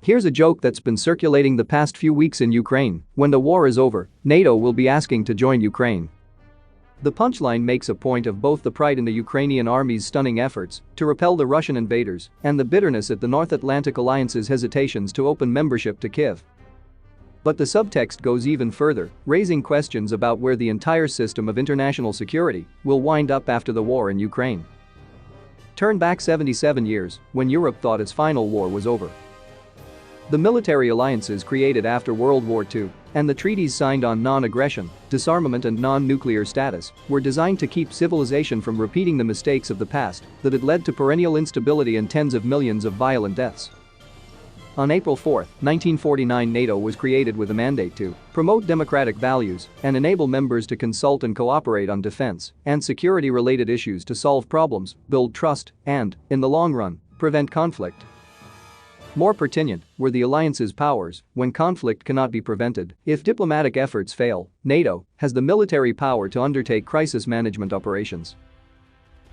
Here's a joke that's been circulating the past few weeks in Ukraine. When the war is over, NATO will be asking to join Ukraine. The punchline makes a point of both the pride in the Ukrainian army's stunning efforts to repel the Russian invaders and the bitterness at the North Atlantic Alliance's hesitations to open membership to Kyiv. But the subtext goes even further, raising questions about where the entire system of international security will wind up after the war in Ukraine. Turn back 77 years, when Europe thought its final war was over. The military alliances created after World War II and the treaties signed on non-aggression, disarmament and non-nuclear status were designed to keep civilization from repeating the mistakes of the past that had led to perennial instability and tens of millions of violent deaths. On April 4, 1949, NATO was created with a mandate to promote democratic values and enable members to consult and cooperate on defense and security-related issues to solve problems, build trust, and, in the long run, prevent conflict. More pertinent were the alliance's powers when conflict cannot be prevented. If diplomatic efforts fail, NATO has the military power to undertake crisis management operations.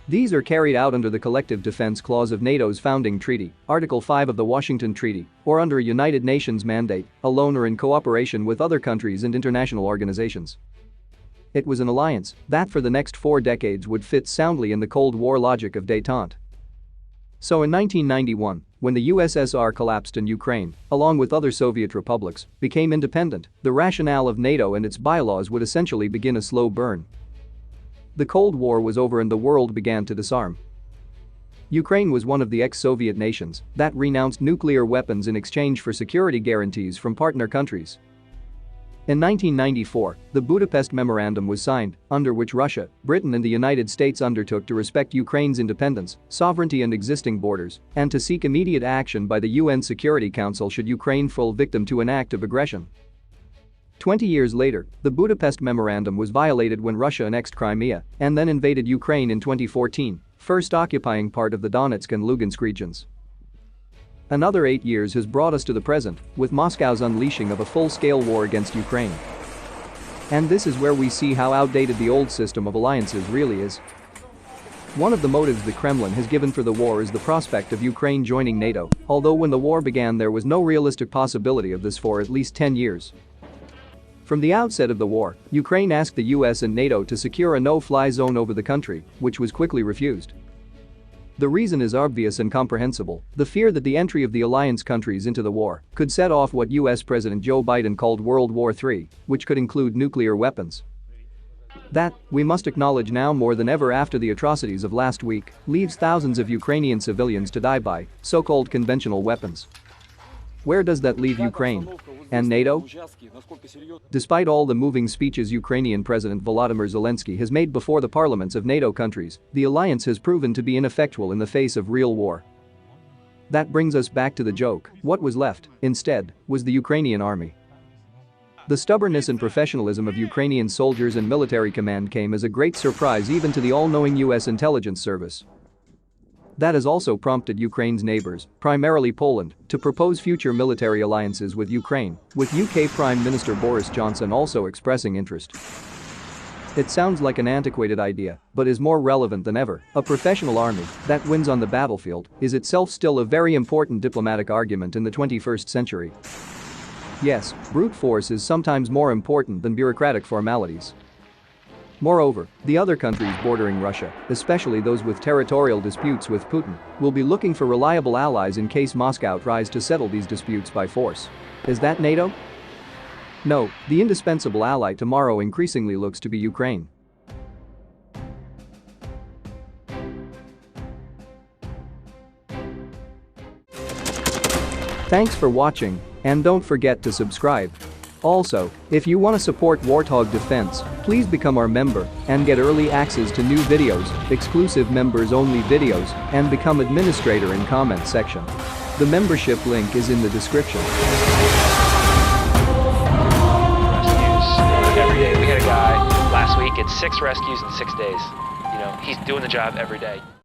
These are carried out under the Collective Defense Clause of NATO's founding treaty, Article 5 of the Washington Treaty, or under a United Nations mandate, alone or in cooperation with other countries and international organizations. It was an alliance that for the next 4 decades would fit soundly in the Cold War logic of détente. So in 1991, when the USSR collapsed and Ukraine, along with other Soviet republics, became independent, the rationale of NATO and its bylaws would essentially begin a slow burn. The Cold War was over and the world began to disarm. Ukraine was one of the ex-Soviet nations that renounced nuclear weapons in exchange for security guarantees from partner countries. In 1994, the Budapest Memorandum was signed, under which Russia, Britain and the United States undertook to respect Ukraine's independence, sovereignty and existing borders, and to seek immediate action by the UN Security Council should Ukraine fall victim to an act of aggression. 20 years later, the Budapest Memorandum was violated when Russia annexed Crimea and then invaded Ukraine in 2014, first occupying part of the Donetsk and Lugansk regions. Another 8 years has brought us to the present, with Moscow's unleashing of a full-scale war against Ukraine. And this is where we see how outdated the old system of alliances really is. One of the motives the Kremlin has given for the war is the prospect of Ukraine joining NATO, although when the war began there was no realistic possibility of this for at least 10 years. From the outset of the war, Ukraine asked the US and NATO to secure a no-fly zone over the country, which was quickly refused. The reason is obvious and comprehensible: the fear that the entry of the alliance countries into the war could set off what US President Joe Biden called World War III, which could include nuclear weapons. That, we must acknowledge now more than ever after the atrocities of last week, leaves thousands of Ukrainian civilians to die by so-called conventional weapons. Where does that leave Ukraine? And NATO? Despite all the moving speeches Ukrainian President Volodymyr Zelensky has made before the parliaments of NATO countries, the alliance has proven to be ineffectual in the face of real war. That brings us back to the joke: what was left, instead, was the Ukrainian army. The stubbornness and professionalism of Ukrainian soldiers and military command came as a great surprise even to the all-knowing US intelligence service. That has also prompted Ukraine's neighbors, primarily Poland, to propose future military alliances with Ukraine, with UK Prime Minister Boris Johnson also expressing interest. It sounds like an antiquated idea, but is more relevant than ever. A professional army that wins on the battlefield is itself still a very important diplomatic argument in the 21st century. Yes, brute force is sometimes more important than bureaucratic formalities. Moreover, the other countries bordering Russia, especially those with territorial disputes with Putin, will be looking for reliable allies in case Moscow tries to settle these disputes by force. Is that NATO? No, the indispensable ally tomorrow increasingly looks to be Ukraine. Thanks for watching, and don't forget to subscribe. Also, if you want to support Warthog Defense, please become our member and get early access to new videos, exclusive members-only videos, and become administrator in comment section. The membership link is in the description. Rescues every day. We had a guy last week, it's 6 rescues in 6 days. He's doing the job every day.